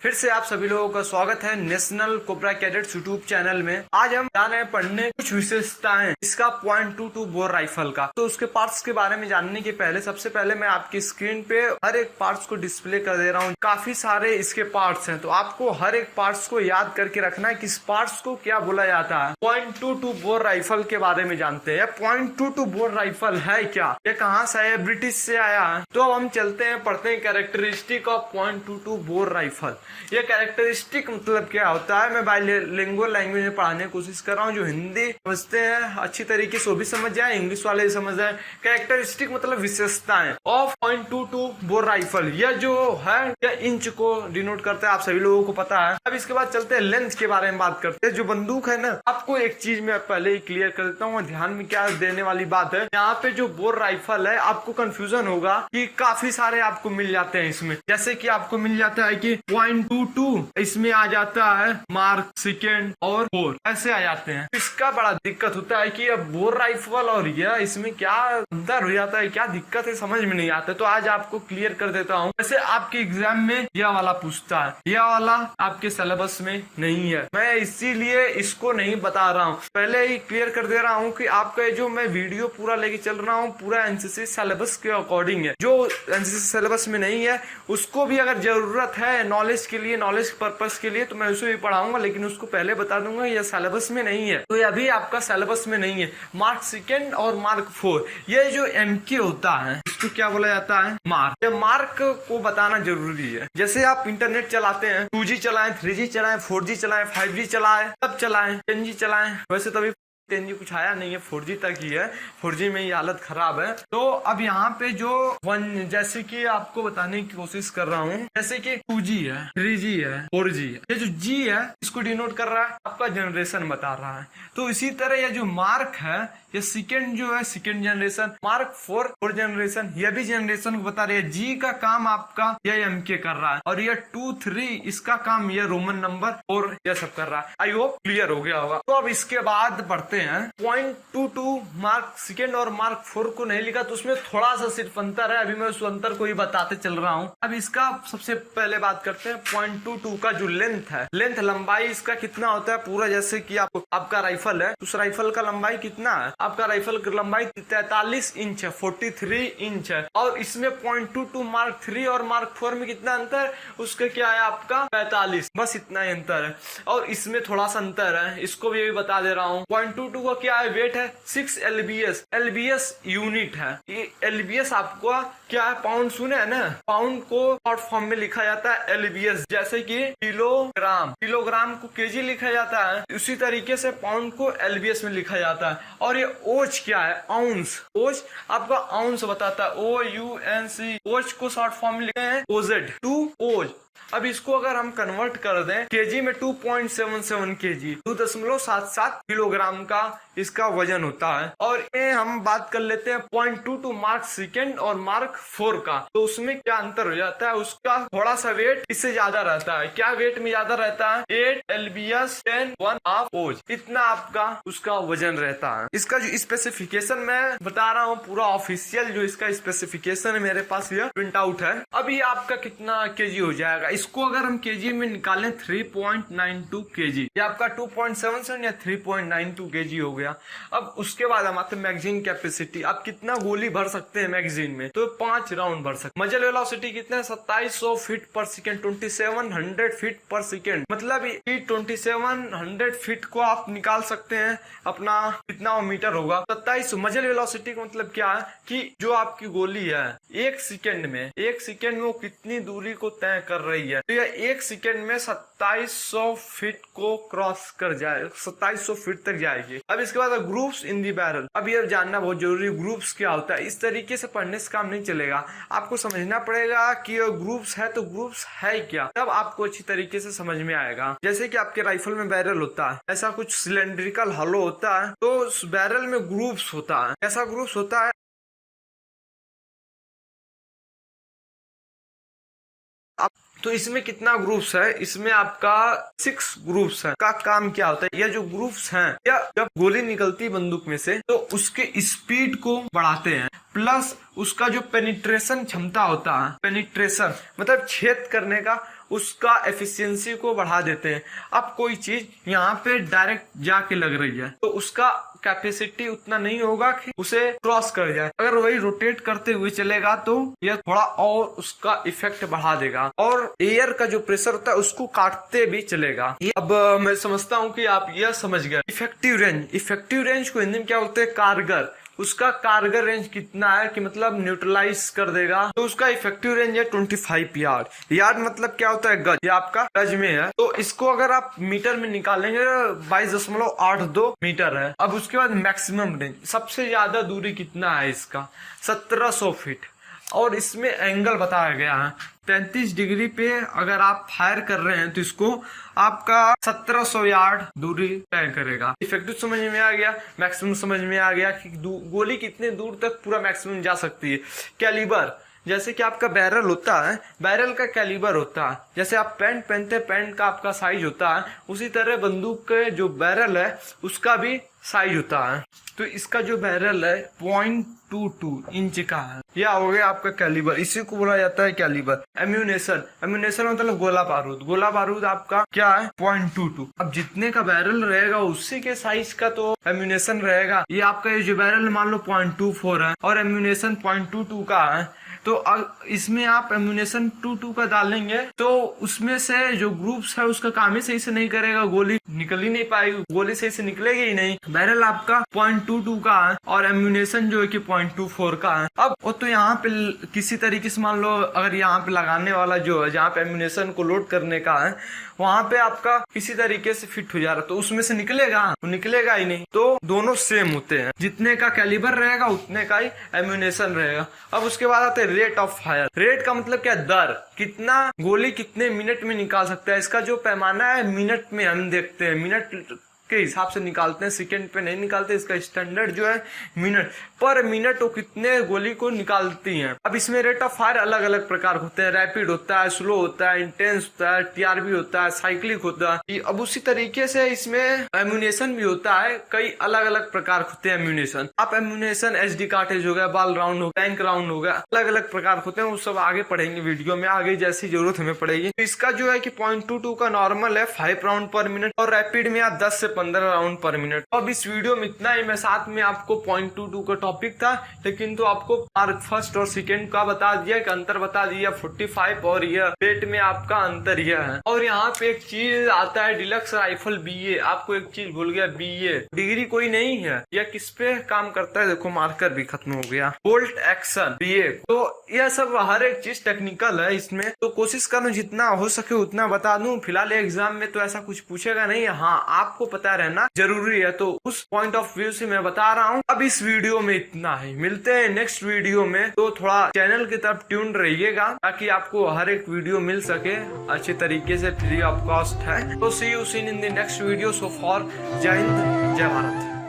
फिर से आप सभी लोगों का स्वागत है national cobra cadets YouTube channel में। आज हम जा रहे हैं पढ़ने कुछ विशेषताएं इसका .22 बोर राइफल का। तो उसके पार्ट्स के बारे में जानने के पहले सबसे पहले मैं आपकी स्क्रीन पे हर एक पार्ट्स को डिस्प्ले कर दे रहा हूँ। काफी सारे इसके पार्ट्स हैं, तो आपको हर एक पार्ट्स को याद करके रखना है कि इस पार्ट्स को क्या बोला जाता है। .22 बोर राइफल के बारे में जानते हैं। .22 बोर राइफल है क्या, ये कहाँ से आया, ब्रिटिश से आया है। तो अब हम चलते हैं, पढ़ते हैं कैरेक्टरिस्टिक ऑफ .22 बोर राइफल। ये कैरेक्टरिस्टिक मतलब क्या होता है, मैं बाइलिंगुअल लैंग्वेज में पढ़ाने की कोशिश कर रहा हूँ। जो हिंदी समझते हैं अच्छी तरीके से वो भी समझ जाए, इंग्लिश वाले भी समझ जाए। कैरेक्टरिस्टिक मतलब विशेषताएं ऑफ .22 बोर राइफल। यह जो है यह इंच को डिनोट करता है, आप सभी लोगों को पता है। अब इसके बाद चलते हैं लेंथ के बारे में बात करते हैं। जो बंदूक है ना, आपको एक चीज मैं पहले ही क्लियर कर देता हूँ, ध्यान में क्या देने वाली बात है। यहाँ पे जो बोर राइफल है, आपको कंफ्यूजन होगा कि काफी सारे आपको मिल जाते हैं इसमें। जैसे कि आपको मिल जाता है कि .22 इसमें आ जाता है मार्क सेकेंड और 4 ऐसे आ जाते हैं। इसका बड़ा दिक्कत होता है कि अब बोर राइफल और यह इसमें क्या अंतर हो जाता है, क्या दिक्कत है, समझ में नहीं आता। तो आज आपको क्लियर कर देता हूँ। वैसे आपके एग्जाम में यह वाला पूछता है, यह वाला आपके सिलेबस में नहीं है। मैं इसीलिए इसको नहीं बता रहा हूँ, पहले ही क्लियर कर दे रहा हूँ कि आपका जो मैं वीडियो पूरा लेके चल रहा हूँ पूरा एनसीसी सिलेबस के अकॉर्डिंग है। जो एनसीसी सिलेबस में नहीं है उसको भी अगर जरूरत है नॉलेज के लिए, नॉलेज पर्पस के लिए, तो मैं उसे भी पढ़ाऊंगा, लेकिन उसको पहले बता दूंगा यह सिलेबस में नहीं है। तो यह भी आपका सिलेबस में नहीं है। मार्क सेकेंड और मार्क 4 ये जो एमके होता है इसको क्या बोला जाता है, मार्क। ये मार्क को बताना जरूरी है। जैसे आप इंटरनेट चलाते हैं, 2G चलाएं, 3G चलाएं, 4G चलाएं, 5G चलाएं, सब चलाएं, 10G चलाएं। वैसे तभी 10G कुछ आया नहीं है, 4G तक ही है। 4G में ही हालत खराब है। तो अब यहाँ पे जो जैसे कि आपको बताने की कोशिश कर रहा हूँ, जैसे कि 2G है, 3G है, 4G है। ये जो G है इसको डिनोट कर रहा है, आपका जनरेशन बता रहा है। तो इसी तरह ये जो मार्क है, ये सेकेंड जो है सेकेंड जनरेशन, मार्क 4 4 जनरेशन, यह भी जनरेशन को बता रही है। जी का काम आपका यह एमके कर रहा है, और यह 2 3 इसका काम यह रोमन नंबर 4 यह सब कर रहा है। आई होप क्लियर हो गया होगा। तो अब इसके बाद बढ़ते हैं .22 मार्क सेकेंड और मार्क 4 को नहीं लिखा, तो उसमें थोड़ा सा सिर्फ अंतर है। अभी मैं उस अंतर को ही बताते चल रहा हूँ। अब इसका सबसे पहले बात करते हैं .22 का जो लेंथ है, लेंथ लंबाई इसका कितना होता है पूरा। जैसे कि आपका राइफल है, उस राइफल का लंबाई कितना है, आपका राइफल की लंबाई 43 इंच है, 43 इंच है। और इसमें .22 मार्क 3 और मार्क 4 में कितना अंतर, उसका क्या है आपका 45, बस इतना ही अंतर है। और इसमें थोड़ा सा अंतर है, इसको भी बता दे रहा हूँ। .22 का क्या है, वेट है 6 lbs, lbs यूनिट है। ये lbs आपको क्या है, पाउंड सुने है ना, पाउंड को शॉर्ट फॉर्म में लिखा जाता है lbs। जैसे कि किलोग्राम, किलोग्राम को केजी लिखा जाता है, उसी तरीके से पाउंड को lbs में लिखा जाता है। और ये ओज क्या है, आउंस। ओज आपका आउंस बताता है, OUNC। ओज को शॉर्ट फॉर्म में लिखते हैं OZ, 2 ओज। अब इसको अगर हम कन्वर्ट कर दें केजी में, 2.77 केजी, 2.77 किलोग्राम का इसका वजन होता है। और ये हम बात कर लेते हैं .22 मार्क सेकेंड और मार्क 4 का। तो उसमें क्या अंतर हो जाता है, उसका थोड़ा सा वेट इससे ज्यादा रहता है। क्या वेट में ज्यादा रहता है, 8 lbs 10 1/2 ओज, इतना आपका उसका वजन रहता है। इसका जो स्पेसिफिकेशन मैं बता रहा हूँ पूरा ऑफिशियल, जो इसका स्पेसिफिकेशन है मेरे पास यह प्रिंट आउट है। अभी आपका कितना केजी हो जाएगा, इसको अगर हम केजी में निकालें 3.92 केजी, ये आपका 2.77 या 3.92 केजी हो गया। अब उसके बाद हम आते हैं मैगजीन कैपेसिटी। आप कितना गोली भर सकते हैं मैगजीन में, तो 5 राउंड भर सकते। मजल वेलोसिटी कितना है, 2700 फीट पर सेकेंड, 2700 फीट पर सेकेंड। मतलब 2700 फीट को आप निकाल सकते हैं, अपना कितना मीटर होगा 2700। मजल वेलोसिटी का मतलब क्या है कि जो आपकी गोली है एक सेकेंड में वो कितनी दूरी को तय कर रही है। तो यह एक सेकेंड में 2700 फीट को क्रॉस कर जाए, 2700 फीट तक जाएगी। अब इसके बाद ग्रुप्स इन दी बैरल। अब ये जानना बहुत जरूरी, ग्रुप्स क्या होता है। इस तरीके से पढ़ने से काम नहीं चलेगा, आपको समझना पड़ेगा कि ग्रुप्स है तो ग्रुप्स है क्या, तब आपको अच्छी तरीके से समझ में आएगा। जैसे कि आपके राइफल में बैरल होता है, ऐसा कुछ सिलेंड्रिकल हॉलो होता है, तो उस बैरल में ग्रुप्स होता है। ऐसा ग्रुप्स होता है तो इसमें कितना ग्रुप्स है, इसमें आपका 6 ग्रुप्स है। का काम क्या होता है, यह जो ग्रुप्स हैं, या जब गोली निकलती है बंदूक में से तो उसके स्पीड को बढ़ाते हैं, प्लस उसका जो पेनिट्रेशन क्षमता होता है, पेनिट्रेशन मतलब छेद करने का, उसका एफिशिएंसी को बढ़ा देते हैं। अब कोई चीज यहाँ पे डायरेक्ट जाके लग रही है तो उसका कैपेसिटी उतना नहीं होगा कि उसे क्रॉस कर जाए। अगर वही रोटेट करते हुए चलेगा तो यह थोड़ा और उसका इफेक्ट बढ़ा देगा और एयर का जो प्रेशर होता है उसको काटते भी चलेगा। अब मैं समझता हूँ कि आप यह समझ गए। इफेक्टिव रेंज, इफेक्टिव रेंज को हिंदी में क्या बोलते हैं, कारगर। उसका कारगर रेंज कितना है कि मतलब न्यूट्रलाइज कर देगा, तो उसका इफेक्टिव रेंज है 25 यार्ड। यार्ड मतलब क्या होता है, गज। ये आपका गज में है, तो इसको अगर आप मीटर में निकालेंगे 22.82 मीटर है। अब उसके बाद मैक्सिमम रेंज, सबसे ज्यादा दूरी कितना है इसका, 1700 फीट। और इसमें एंगल बताया गया है 33 डिग्री पे अगर आप फायर कर रहे हैं तो इसको आपका 1700 यार्ड दूरी तय करेगा। इफेक्टिव समझ में आ गया, मैक्सिमम समझ में आ गया कि गोली कितने दूर तक पूरा मैक्सिमम जा सकती है। कैलिबर, जैसे कि आपका बैरल होता है, बैरल का कैलिबर होता है, जैसे आप पैंट पहनते हैं, पैंट का आपका साइज होता है, उसी तरह बंदूक के जो बैरल है उसका भी साइज होता है। तो इसका जो बैरल है 0.22 इंच का है। यह हो गया आपका कैलिबर, इसी को बोला जाता है कैलिबर। एम्यूनेशन, एम्यूनेशन मतलब गोला बारूद। गोला बारूद आपका क्या है, 0.22। अब जितने का बैरल रहेगा उसी के साइज का तो एम्यूनेशन रहेगा। ये आपका ये जो बैरल मान लो 0.24 है और एम्यूनेशन 0.22 का है, तो इसमें आप एम्यूनेशन 22 का डालेंगे तो उसमें से जो ग्रुप्स है उसका काम ही सही से नहीं करेगा, गोली निकल ही नहीं पाएगी, गोली सही से निकलेगी ही नहीं। बैरल आपका 0.22 का है और एम्यूनेशन जो है कि 0.24 का है। अब वो तो यहाँ पे किसी तरीके से मान लो अगर यहाँ पे लगाने वाला जो है, जहाँ पे एम्यूनेशन को लोड करने का है, वहां पे आपका किसी तरीके से फिट हो जा रहा है तो उसमें से निकलेगा, वो निकलेगा ही नहीं। तो दोनों सेम होते हैं, जितने का कैलिबर रहेगा उतने का ही एम्यूनेशन रहेगा। अब उसके बाद आते हैं रेट ऑफ फायर। रेट का मतलब क्या, दर, कितना गोली कितने मिनट में निकाल सकता है। इसका जो पैमाना है मिनट में हम देखते हैं, मिनट के हिसाब से निकालते हैं, सेकंड पे नहीं निकालते। इसका स्टैंडर्ड जो है मिनट, पर मिनट वो कितने गोली को निकालती हैं। अब इसमें रेट ऑफ फायर अलग अलग प्रकार होते हैं, रैपिड होता है, स्लो होता है, इंटेंस होता है, टीआरबी होता है, साइक्लिक होता है। अब उसी तरीके से इसमें एम्यूनेशन भी होता है, कई अलग अलग प्रकार होते हैं एम्यूनेशन। आप एम्यूनेशन एचडी कार्टेज हो गया, बॉल राउंड हो गया, टैंक राउंड हो गया, अलग अलग प्रकार होते हैं, वो सब आगे पढ़ेंगे वीडियो में, आगे जैसी जरूरत हमें पड़ेगी। तो इसका जो है कि 0.22 का नॉर्मल है 5 राउंड पर मिनट और रैपिड में आप 10 से 15 राउंड पर मिनट। अब इस वीडियो में इतना ही। मैं साथ में आपको 0.22 का टॉपिक था, लेकिन तो आपको फर्स्ट और सेकंड का बता दिया कि अंतर बता दिया 45 और यह रेट में आपका अंतर यह है। और यहाँ पे एक चीज आता है डिलक्स राइफल BA, आपको एक चीज भूल गया, BA डिग्री कोई नहीं है। यह किस पे काम करता है, देखो मार्कर भी खत्म हो गया, बोल्ट एक्शन BA। तो यह सब हर एक चीज टेक्निकल है इसमें, तो कोशिश करूँ जितना हो सके उतना बता दूं। फिलहाल एग्जाम में तो ऐसा कुछ पूछेगा नहीं, हाँ आपको पता रहना जरूरी है, तो उस पॉइंट ऑफ व्यू से मैं बता रहा हूँ। अब इस वीडियो में इतना ही, मिलते हैं नेक्स्ट वीडियो में। तो थोड़ा चैनल की तरफ ट्यून रहिएगा ताकि आपको हर एक वीडियो मिल सके अच्छे तरीके से, फ्री ऑफ कॉस्ट है। तो see you soon in the next video. So for Jai Hind, जय भारत।